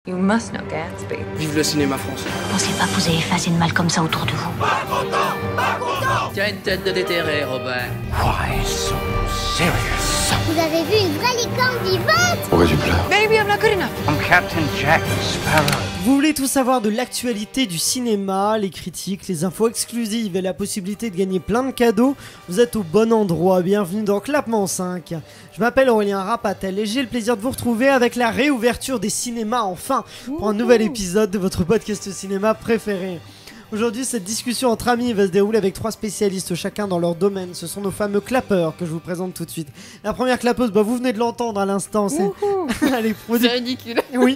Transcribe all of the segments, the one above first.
You must know Gatsby. Vive le cinéma français. Pensez pas que vous avez fait assez de mal comme ça autour de vous. Tu as une tête de déterré, Robert. Why so serious? Vous avez vu une vraie licorne vivante? Pourquoi tu pleures? Maybe I'm not good enough. I'm Captain Jack Sparrow. Vous voulez tout savoir de l'actualité du cinéma, les critiques, les infos exclusives et la possibilité de gagner plein de cadeaux? Vous êtes au bon endroit, bienvenue dans Clapement 5. Je m'appelle Aurélien Rapatel et j'ai le plaisir de vous retrouver avec la réouverture des cinémas enfin pour un nouvel épisode de votre podcast cinéma préféré. Aujourd'hui, cette discussion entre amis va se dérouler avec 3 spécialistes chacun dans leur domaine. Ce sont nos fameux clapeurs que je vous présente tout de suite. La première clapeuse, vous venez de l'entendre à l'instant, c'est... C'est ridicule. Oui.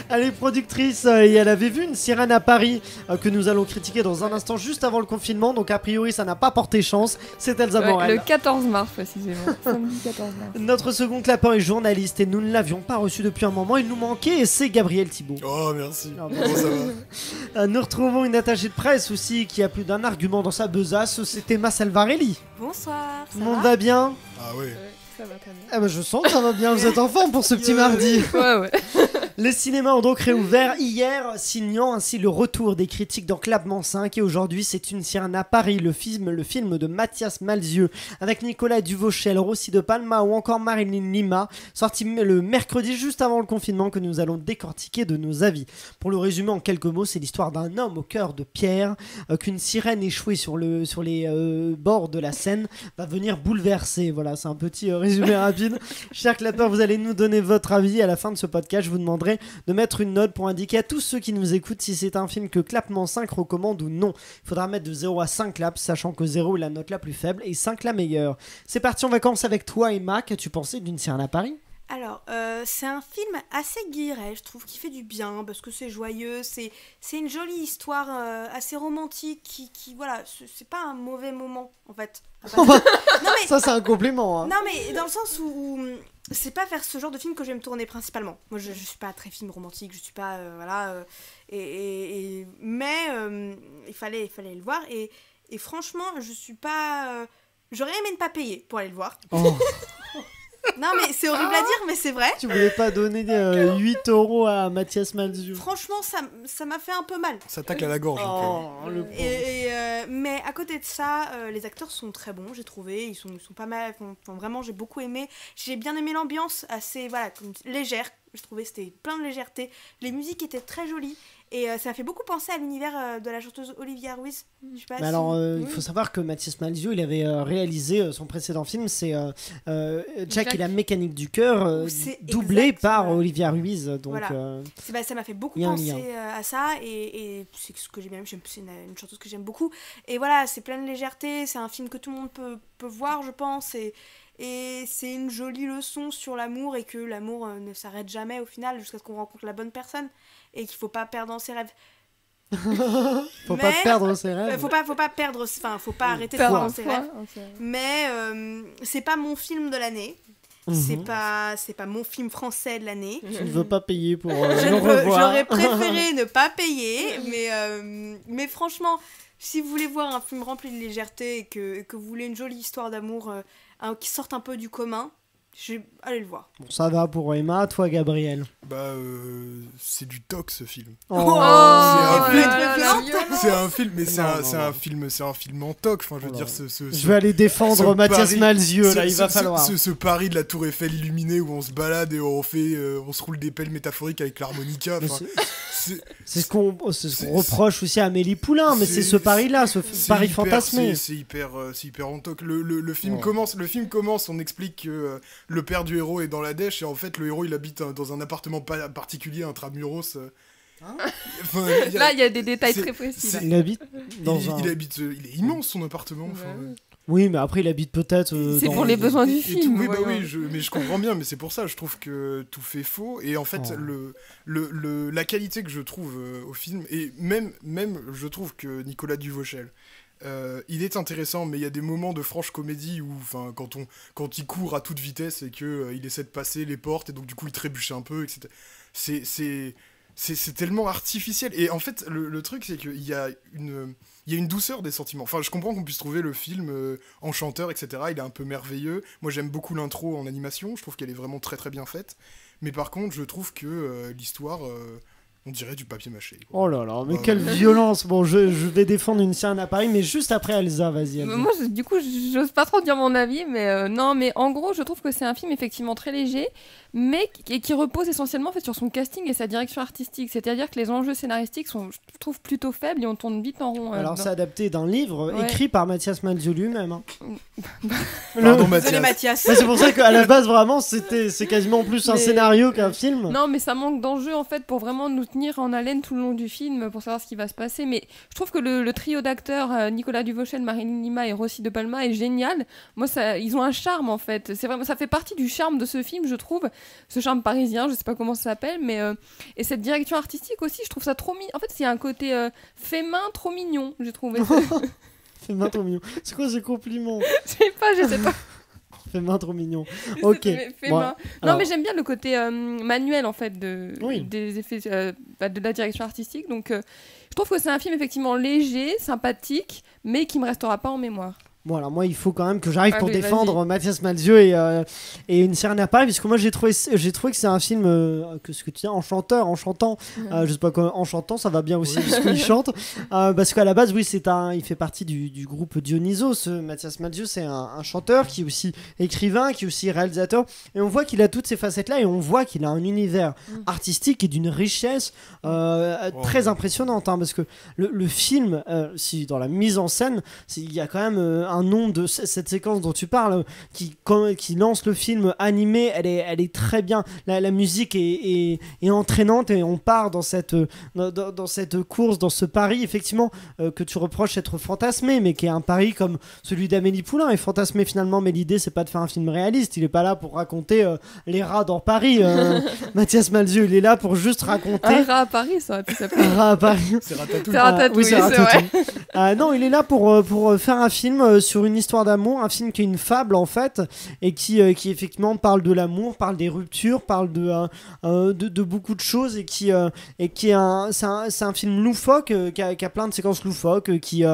Elle est productrice et elle avait vu une sirène à Paris que nous allons critiquer dans un instant juste avant le confinement. Donc a priori, ça n'a pas porté chance. C'est Elsa Morel. Le 14 mars précisément. Samedi 14 mars. Notre second clapeur est journaliste et nous ne l'avions pas reçu depuis un moment. Il nous manquait et c'est Gabriel Thibault. Oh merci. Ah, Comment ça va? Nous retrouvons une attachée de presse aussi qui a plus d'un argument dans sa besace. C'est Emma Salvarelli. Bonsoir. Tout le monde va bien? Ah oui. Ça va très bien. Ah bah je sens que ça va bien, vous êtes en forme pour ce petit mardi. Ouais. Les cinémas ont donc réouvert hier, signant ainsi le retour des critiques dans Clapement 5. Et aujourd'hui, c'est Une sirène à Paris, le film de Mathias Malzieu, avec Nicolas Duvauchel, Rossi de Palma ou encore Marilyn Lima, sorti le mercredi juste avant le confinement, que nous allons décortiquer de nos avis. Pour le résumer en quelques mots, c'est l'histoire d'un homme au cœur de pierre, qu'une sirène échouée sur les bords de la Seine va venir bouleverser. Voilà, c'est un petit résumé rapide. Chers clapeurs, vous allez nous donner votre avis. À la fin de ce podcast, je vous demanderai de mettre une note pour indiquer à tous ceux qui nous écoutent si c'est un film que Clapement 5 recommande ou non. Il faudra mettre de 0 à 5 claps, sachant que 0 est la note la plus faible et 5 la meilleure. C'est parti en vacances avec toi, Emma. Qu'as-tu pensé d'Une sirène à Paris ? Alors, c'est un film assez guiré, je trouve, qui fait du bien, parce que c'est joyeux, c'est une jolie histoire assez romantique, qui voilà, c'est pas un mauvais moment, en fait. Non, mais, ça, c'est un compliment. Hein. Non, mais dans le sens où c'est pas vers ce genre de film que je vais me tourner principalement. Moi, je suis pas très film romantique, je suis pas, mais il fallait le voir, et franchement, je suis pas... j'aurais aimé ne pas payer pour aller le voir. Oh. Non mais c'est horrible à dire, mais c'est vrai. Tu voulais pas donner 8 € à Mathias Malzieu? Franchement, ça m'a fait un peu mal. Ça tacle à la gorge. Mais à côté de ça, les acteurs sont très bons, j'ai trouvé. Ils sont pas mal. Vraiment, j'ai beaucoup aimé. J'ai bien aimé l'ambiance assez légère. Je trouvais que c'était plein de légèreté. Les musiques étaient très jolies. Et ça m'a fait beaucoup penser à l'univers de la chanteuse Olivia Ruiz. Je sais pas il faut savoir que Mathias Malzieu, il avait réalisé son précédent film, c'est Jack et la mécanique du cœur, doublé par Olivia Ruiz. Donc, voilà. Ça m'a fait beaucoup penser à ça, et c'est ce que j'ai bien aimé. C'est une chanteuse que j'aime beaucoup. Et voilà, c'est plein de légèreté. C'est un film que tout le monde peut voir, je pense. Et c'est une jolie leçon sur l'amour, et que l'amour ne s'arrête jamais au final jusqu'à ce qu'on rencontre la bonne personne, et qu'il faut pas perdre dans ses rêves. Faut pas perdre ses rêves. Faut pas arrêter de croire dans ses rêves. Mais c'est pas mon film de l'année. C'est pas mon film français de l'année. Tu ne veux pas payer pour le revoir. J'aurais préféré ne pas payer, mais franchement, si vous voulez voir un film rempli de légèreté et que vous voulez une jolie histoire d'amour qui sorte un peu du commun, allez le voir. Bon, ça va pour Emma. Toi, Gabriel? C'est du toc, ce film. C'est un film, mais c'est un film en toc. Enfin, je veux dire, je vais aller défendre Mathias Malzieu. Là, il va falloir. Ce Paris de la Tour Eiffel illuminée où on se balade et on se roule des pelles métaphoriques avec l'harmonica. C'est ce qu'on reproche aussi à Amélie Poulain, mais c'est ce Paris-là, Paris fantasmé. C'est hyper en toc. Le film commence, on explique que le père du héros est dans la dèche, et en fait le héros il habite dans un appartement particulier intramuros. Là il y a des détails très précis. Il habite il est immense son appartement. Oui, mais après il habite peut-être c'est pour les besoins du film. Mais je comprends bien, mais c'est pour ça je trouve que tout fait faux, et en fait la qualité que je trouve au film, et même je trouve que Nicolas Duvauchel, il est intéressant, mais il y a des moments de franche comédie où, quand il court à toute vitesse et que il essaie de passer les portes, et donc du coup il trébuche un peu, etc. c'est tellement artificiel. Et en fait, le truc, c'est qu'il y a une douceur des sentiments. Enfin, je comprends qu'on puisse trouver le film enchanteur, etc. Il est un peu merveilleux. Moi, j'aime beaucoup l'intro en animation. Je trouve qu'elle est vraiment très très bien faite. Mais par contre, je trouve que l'histoire... on dirait du papier mâché. Quoi. Oh là là, mais quelle violence. Bon, je vais défendre une Sirène à Paris, mais juste après Elsa, vas-y. Elsa. Moi, du coup, j'ose pas trop dire mon avis, mais non, mais en gros, je trouve que c'est un film effectivement très léger, mais qui repose essentiellement en fait, sur son casting et sa direction artistique. C'est-à-dire que les enjeux scénaristiques sont, je trouve, plutôt faibles et on tourne vite en rond. Alors, c'est adapté d'un livre écrit par Mathias Malzieu lui-même. Hein. Pardon, Mathias. C'est pour ça qu'à la base, vraiment, c'est quasiment plus un scénario qu'un film. Non, mais ça manque d'enjeux en fait pour vraiment nous tenir en haleine tout le long du film pour savoir ce qui va se passer. Mais je trouve que le trio d'acteurs Nicolas Duvauchel, Marilyn Lima et Rossi de Palma est génial. Moi, ils ont un charme en fait. C'est vraiment, ça fait partie du charme de ce film, je trouve. Ce charme parisien, je sais pas comment ça s'appelle, mais et cette direction artistique aussi, je trouve ça trop mignon. En fait, c'est un côté fait main trop mignon, j'ai trouvé. Fait main trop mignon. C'est quoi ce compliment? Je sais pas. Fait main trop mignon. Ok. Non, mais j'aime bien le côté manuel en fait des effets de la direction artistique. Donc, je trouve que c'est un film effectivement léger, sympathique, mais qui me restera pas en mémoire. Bon, alors moi, il faut quand même que j'arrive pour défendre Mathias Malzieu et Une Sirène à Paris, puisque moi, j'ai trouvé que c'est un film, que ce que tu dis, enchantant, je sais pas quoi, enchantant, ça va bien aussi, puisqu'il chante, parce qu'à la base, oui, il fait partie du groupe Dionysos. Mathias Malzieu, c'est un chanteur qui est aussi écrivain, qui est aussi réalisateur, et on voit qu'il a toutes ces facettes-là, et on voit qu'il a un univers artistique et d'une richesse très impressionnante, hein, parce que le film, si dans la mise en scène, il y a quand même un nombre de cette séquence dont tu parles qui lance le film animé, elle est très bien, la musique est entraînante et on part dans cette course, dans ce pari effectivement que tu reproches être fantasmé, mais qui est un pari comme celui d'Amélie Poulain, est fantasmé finalement, mais l'idée c'est pas de faire un film réaliste, il est pas là pour raconter les rats dans Paris. Mathias Malzieu, il est là pour juste raconter un rat à Paris, ça aurait pu s'appeler. Un rat à Paris, c'est Ratatouille. Oui, c'est Ratatouille. Non, il est là pour faire un film sur une histoire d'amour, un film qui est une fable en fait, et qui effectivement parle de l'amour, parle des ruptures, parle de beaucoup de choses, et qui est c'est un film loufoque, qui a plein de séquences loufoques, qui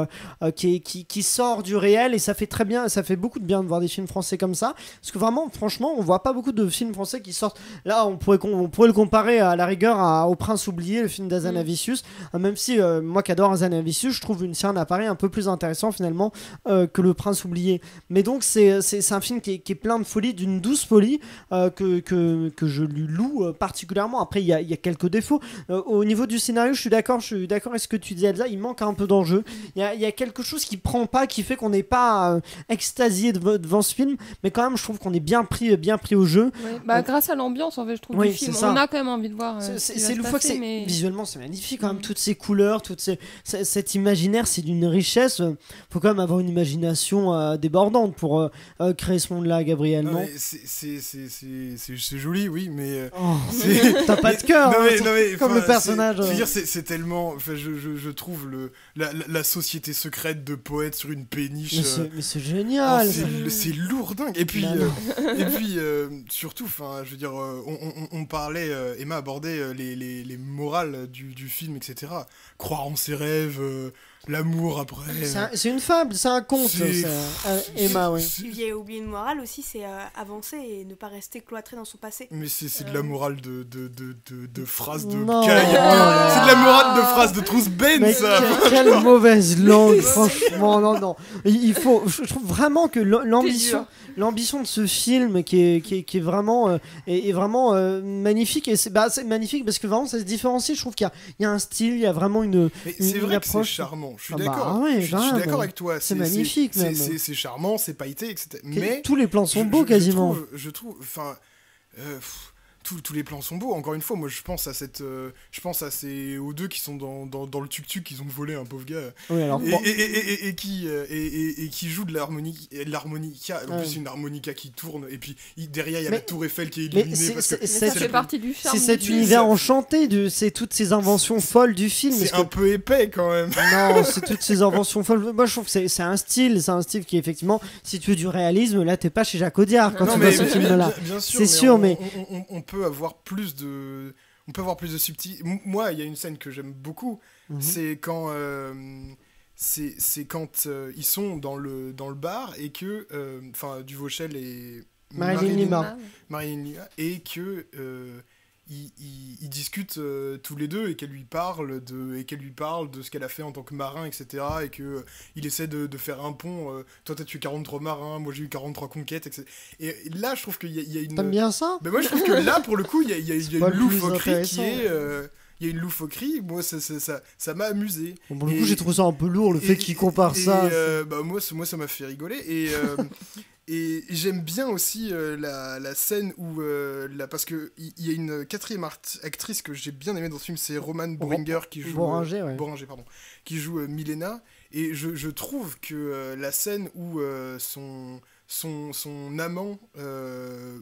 sort du réel, et ça fait très bien, ça fait beaucoup de bien de voir des films français comme ça, parce que vraiment, franchement, on voit pas beaucoup de films français qui sortent. Là, on pourrait le comparer à la rigueur au Prince oublié, le film d'Azanavicius, même si moi qui adore Azanavicius, je trouve Une Sirène à Paris un peu plus intéressant finalement que Le Prince oublié. Mais donc c'est un film qui est plein de folie, d'une douce folie, que je lui loue particulièrement. Après il y a quelques défauts au niveau du scénario. Je suis d'accord avec ce que tu dis, Elsa, il manque un peu d'enjeu, il y a quelque chose qui prend pas, qui fait qu'on n'est pas extasié devant ce film, mais quand même je trouve qu'on est bien pris au jeu. Grâce à l'ambiance en fait, je trouve, du film, on a quand même envie de voir c'est loufoque, visuellement c'est magnifique quand même, toutes ces couleurs, cet imaginaire, c'est d'une richesse. Faut quand même avoir une imagination débordante pour créer ce monde-là, Gabriel, non? C'est joli, oui, mais t'as pas de cœur, comme le personnage. Je veux dire, c'est tellement, je trouve la société secrète de poètes sur une péniche. Mais c'est génial. C'est lourdingue. Et puis surtout, je veux dire, on parlait, Emma abordait les morales du film, etc. Croire en ses rêves. L'amour après. C'est une fable, c'est un conte. Emma, oui. Il y a oublié une morale aussi, c'est avancer et ne pas rester cloîtré dans son passé. Mais c'est de la morale de phrases de Caille. C'est de la morale de phrases de Trousse Ben, ça. Quelle mauvaise langue, franchement. Non. Il faut. Je trouve vraiment que l'ambition de ce film qui est vraiment est vraiment magnifique, et c'est magnifique parce que vraiment ça se différencie. Je trouve qu'il y a un style, il y a vraiment une vrai approche. C'est charmant. Je suis d'accord. Je suis d'accord avec toi. C'est magnifique. C'est charmant, c'est pailleté, etc. Mais tous les plans sont beaux quasiment. Je trouve. Tous les plans sont beaux. Encore une fois, moi je pense aux deux qui sont dans le tuk-tuk, qui ont volé un pauvre gars. Oui, alors, et qui jouent de l'harmonica. En plus, c'est une harmonica qui tourne. Et puis derrière, il y a la tour Eiffel qui est illuminée. Ça fait partie du charme. C'est cet univers enchanté. C'est toutes ces inventions folles du film. C'est un peu épais quand même. Non, c'est toutes ces inventions folles. Moi, je trouve que c'est un style qui effectivement, si tu veux du réalisme, là, t'es pas chez Jacques Audiard quand tu vois ce film-là. Bien sûr, c'est sûr, mais on peut avoir plus de... on peut avoir plus de subtilité. Moi, il y a une scène que j'aime beaucoup, c'est quand ils sont dans le bar et que Duvauchel et Marilyn Lima et que ils discutent tous les deux et qu'elle lui parle de ce qu'elle a fait en tant que marin, etc. Et que il essaie de faire un pont. Toi, t'as tué 43 marins, moi j'ai eu 43 conquêtes, etc. Et là, je trouve qu'il y a une. T'aimes bien ça ? Ben moi, je trouve que là, pour le coup, il y a une loufoquerie qui est. Il y a une loufoquerie, moi ça m'a amusé. Bon, pour le coup, j'ai trouvé ça un peu lourd, le fait qu'il compare ça. Moi, ça m'a fait rigoler. Et j'aime bien aussi la scène où parce que il y a une 4e actrice que j'ai bien aimée dans ce film, c'est Romane Bohringer qui joue Bohringer, pardon, qui joue Milena, et je trouve que la scène où son amant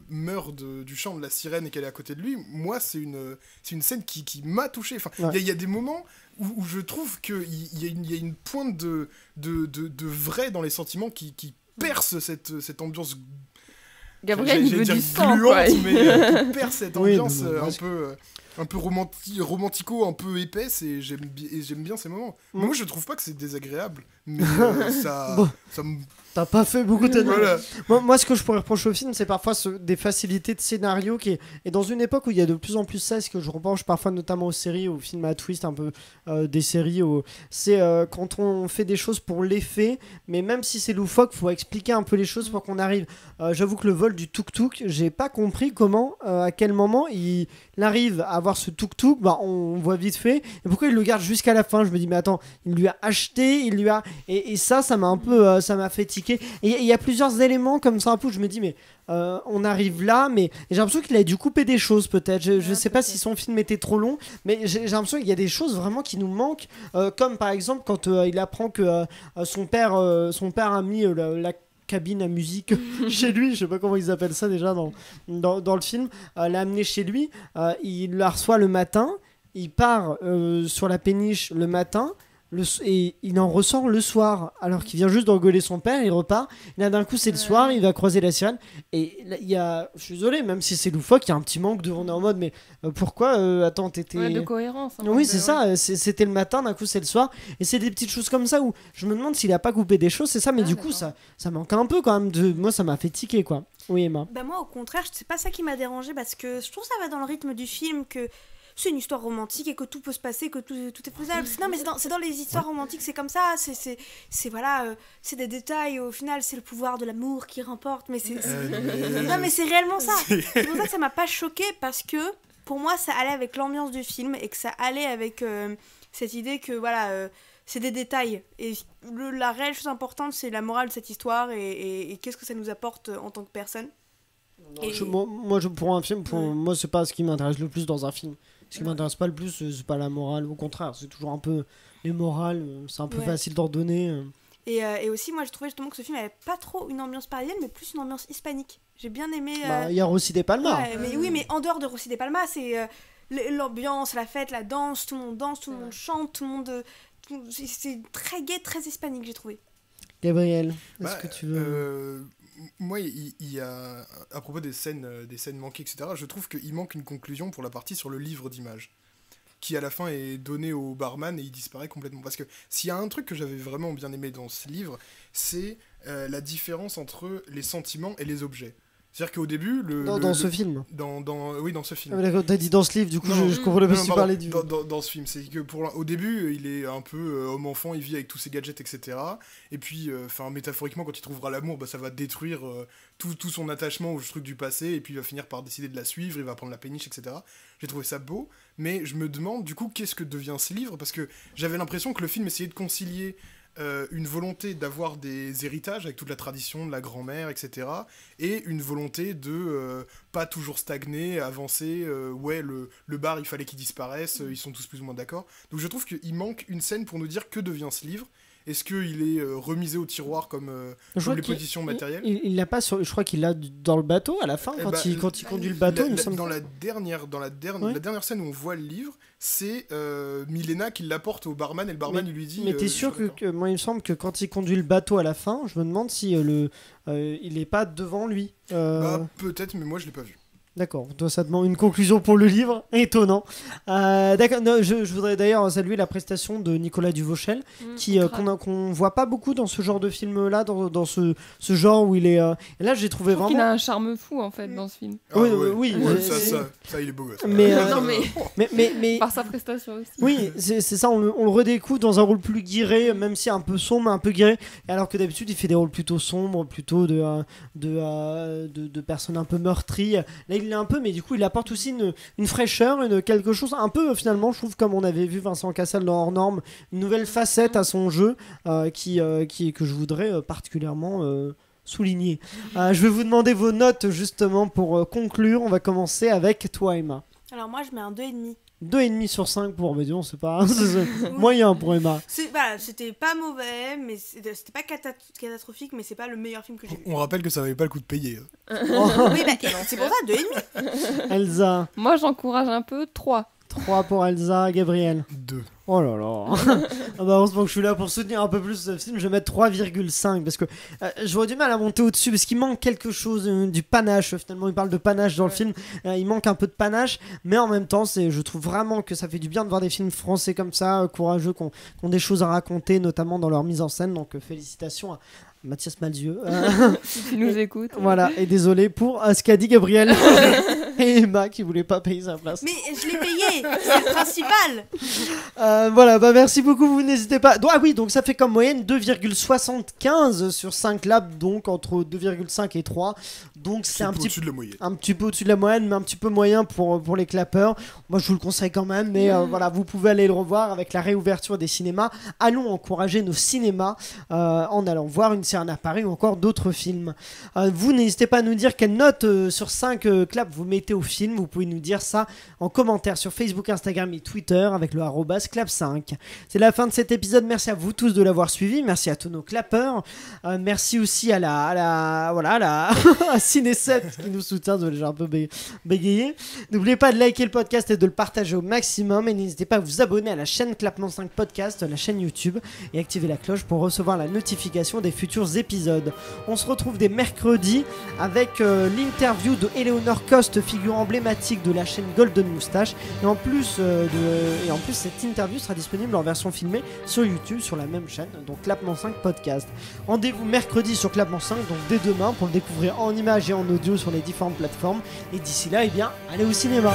meurt du chant de la sirène et qu'elle est à côté de lui, moi c'est une scène qui m'a touché. Enfin, il y a des moments où je trouve qu'il y a une pointe de vrai dans les sentiments qui perce cette ambiance. Gabriel, il veut du sang, quoi. Mais qui perce cette ambiance un peu romantico, un peu épaisse, et j'aime bien ces moments. Moi, je trouve pas que c'est désagréable, mais ça me... T'as pas fait beaucoup de... Voilà. Moi, ce que je pourrais reprocher au film, c'est parfois des facilités de scénario et dans une époque où il y a de plus en plus ça, ce que je reproche parfois notamment aux séries, aux films à twist, un peu des séries, c'est quand on fait des choses pour l'effet, mais même si c'est loufoque, faut expliquer un peu les choses pour qu'on arrive. J'avoue que le vol du tuk-tuk, j'ai pas compris comment, à quel moment il arrive à avoir ce tuk-tuk, on voit vite fait, et pourquoi il le garde jusqu'à la fin. Je me dis, mais attends, il lui a acheté, et ça m'a un peu, ça m'a fatigué. Et il y a plusieurs éléments comme ça un peu où je me dis mais on arrive là, mais j'ai l'impression qu'il a dû couper des choses peut-être. Je sais pas si son film était trop long, mais j'ai l'impression qu'il y a des choses vraiment qui nous manquent, comme par exemple quand il apprend que son père a mis la cabine à musique chez lui, je sais pas comment ils appellent ça déjà dans le film, l'a amené chez lui, il la reçoit le matin, il part sur la péniche le matin, et il en ressort le soir alors qu'il vient juste d'engueuler son père, il repart, et là d'un coup c'est le soir, il va croiser la sirène, et là, je suis désolé, même si c'est loufoque, il y a un petit manque de, on est en mode mais pourquoi attends, t'étais... de cohérence, hein, oui c'est ça, c'était le matin, d'un coup c'est le soir, et c'est des petites choses comme ça où je me demande s'il a pas coupé des choses, c'est ça, mais du coup ça manque un peu quand même moi ça m'a fait tiquer quoi. Oui Emma. Moi au contraire, c'est pas ça qui m'a dérangé, parce que je trouve ça va dans le rythme du film, que c'est une histoire romantique et que tout peut se passer, que tout est faisable. Non, mais c'est dans les histoires romantiques, c'est comme ça. C'est voilà, c'est des détails. Au final, c'est le pouvoir de l'amour qui remporte. Mais non, mais c'est réellement ça. C'est pour ça que ça m'a pas choqué, parce que pour moi, ça allait avec l'ambiance du film et que ça allait avec cette idée que voilà, c'est des détails. Et la réelle chose importante, c'est la morale de cette histoire et qu'est-ce que ça nous apporte en tant que personne. Pour un film, moi, c'est pas ce qui m'intéresse le plus dans un film. Ce qui m'intéresse pas le plus, c'est pas la morale, au contraire, c'est toujours un peu les morales, c'est un peu facile d'ordonner. Et aussi, moi, je trouvais justement que ce film avait pas trop une ambiance parisienne, mais plus une ambiance hispanique. J'ai bien aimé. Il y a Rossi de Palma. Mais en dehors de Rossi de Palma, c'est l'ambiance, la fête, la danse, tout le monde danse, tout le monde chante, tout le monde. C'est très gai, très hispanique, j'ai trouvé. Gabriel, est-ce que tu veux. Moi, il y a, à propos des scènes manquées, etc., je trouve qu'il manque une conclusion pour la partie sur le livre d'images, qui à la fin est donné au barman et il disparaît complètement. Parce que s'il y a un truc que j'avais vraiment bien aimé dans ce livre, c'est la différence entre les sentiments et les objets. C'est-à-dire qu'au début... Dans ce film Oui, dans ce film. Ah, d'accord, t'as dit dans ce livre, du coup je comprenais pas si tu parlais du... Dans ce film, c'est que au début, il est un peu homme-enfant, il vit avec tous ses gadgets, etc. Et puis, métaphoriquement, quand il trouvera l'amour, ça va détruire tout son attachement au truc du passé, et puis il va finir par décider de la suivre, il va prendre la péniche, etc. J'ai trouvé ça beau, mais je me demande, du coup, qu'est-ce que devient ce livre ? Parce que j'avais l'impression que le film essayait de concilier... une volonté d'avoir des héritages avec toute la tradition de la grand-mère, etc. Et une volonté de pas toujours stagner, avancer. Le bar, il fallait qu'il disparaisse, ils sont tous plus ou moins d'accord. Donc je trouve qu'il manque une scène pour nous dire que devient ce livre. Est-ce qu'il est remisé au tiroir comme les positions matérielles ? Il l'a pas je crois qu'il l'a dans le bateau à la fin, quand il conduit le bateau. Dans la dernière scène où on voit le livre, c'est Milena qui l'apporte au barman et le barman il lui dit... Mais t'es sûr que moi il me semble que quand il conduit le bateau à la fin, je me demande si il est pas devant lui. Peut-être, mais moi je l'ai pas vu. D'accord, toi ça demande une conclusion pour le livre, étonnant. D'accord, non, je voudrais d'ailleurs saluer la prestation de Nicolas Duvauchel, qu'on voit pas beaucoup dans ce genre de film-là, dans ce genre où il est... Et là j'ai trouvé vraiment... Il a un charme fou en fait dans ce film. Oui, ça il est beau gosse. Mais par sa prestation aussi. Oui, c'est ça, on le redécouvre dans un rôle plus guiré, même si un peu sombre, un peu guiré, alors que d'habitude il fait des rôles plutôt sombres, plutôt de personnes un peu meurtries. Là il l'est un peu, mais du coup il apporte aussi une fraîcheur, quelque chose un peu finalement, je trouve, comme on avait vu Vincent Cassel dans Hors Norme, une nouvelle facette à son jeu que je voudrais particulièrement souligner. Je vais vous demander vos notes justement pour conclure. On va commencer avec toi, Emma. Alors moi je mets un 2,5. 2,5 sur 5 pour disons, c'est pas moyen pour Emma. C'était pas mauvais, mais c'était pas catastrophique, mais c'est pas le meilleur film que j'ai vu. On rappelle que ça valait pas le coup de payer. Oui, c'est pour ça, 2,5. Elsa. Moi j'encourage un peu, 3. 3 pour Elsa. Gabriel. 2. Oh là là. Heureusement que je suis là pour soutenir un peu plus ce film. Je vais mettre 3,5 parce que j'aurais du mal à monter au-dessus parce qu'il manque quelque chose, du panache. Finalement, il parle de panache dans le film. Il manque un peu de panache, mais en même temps, je trouve vraiment que ça fait du bien de voir des films français comme ça, courageux, qui ont des choses à raconter, notamment dans leur mise en scène. Donc, félicitations à Mathias Malzieu. Si tu nous écoutes. Voilà, et désolé pour ce qu'a dit Gabriel et Emma qui voulait pas payer sa place. Mais je l'ai payé, c'est le principal. Voilà, merci beaucoup, vous n'hésitez pas. Donc ça fait comme moyenne 2,75 sur 5 labs, donc entre 2,5 et 3. Donc c'est un petit peu au-dessus de la moyenne, mais un petit peu moyen pour les clapeurs. Moi je vous le conseille quand même, mais voilà, vous pouvez aller le revoir avec la réouverture des cinémas. Allons encourager nos cinémas en allant voir une série à Paris ou encore d'autres films. Vous n'hésitez pas à nous dire quelle note sur 5 claps vous mettez au film. Vous pouvez nous dire ça en commentaire sur Facebook, Instagram et Twitter avec le @clap5. C'est la fin de cet épisode. Merci à vous tous de l'avoir suivi. Merci à tous nos clapeurs. Merci aussi à la Ciné7 qui nous soutient. J'ai un peu bégayé. N'oubliez pas de liker le podcast et de le partager au maximum. Et n'hésitez pas à vous abonner à la chaîne Clapement 5 Podcast, la chaîne YouTube, et activer la cloche pour recevoir la notification des futurs épisodes. On se retrouve dès mercredi avec l'interview de Eleanor Coste, figure emblématique de la chaîne Golden Moustache. Et en plus, cette interview sera disponible en version filmée sur YouTube, sur la même chaîne, donc Clapement 5 Podcast. Rendez-vous mercredi sur Clapement 5, donc dès demain, pour le découvrir en images et en audio sur les différentes plateformes. Et d'ici là, allez au cinéma.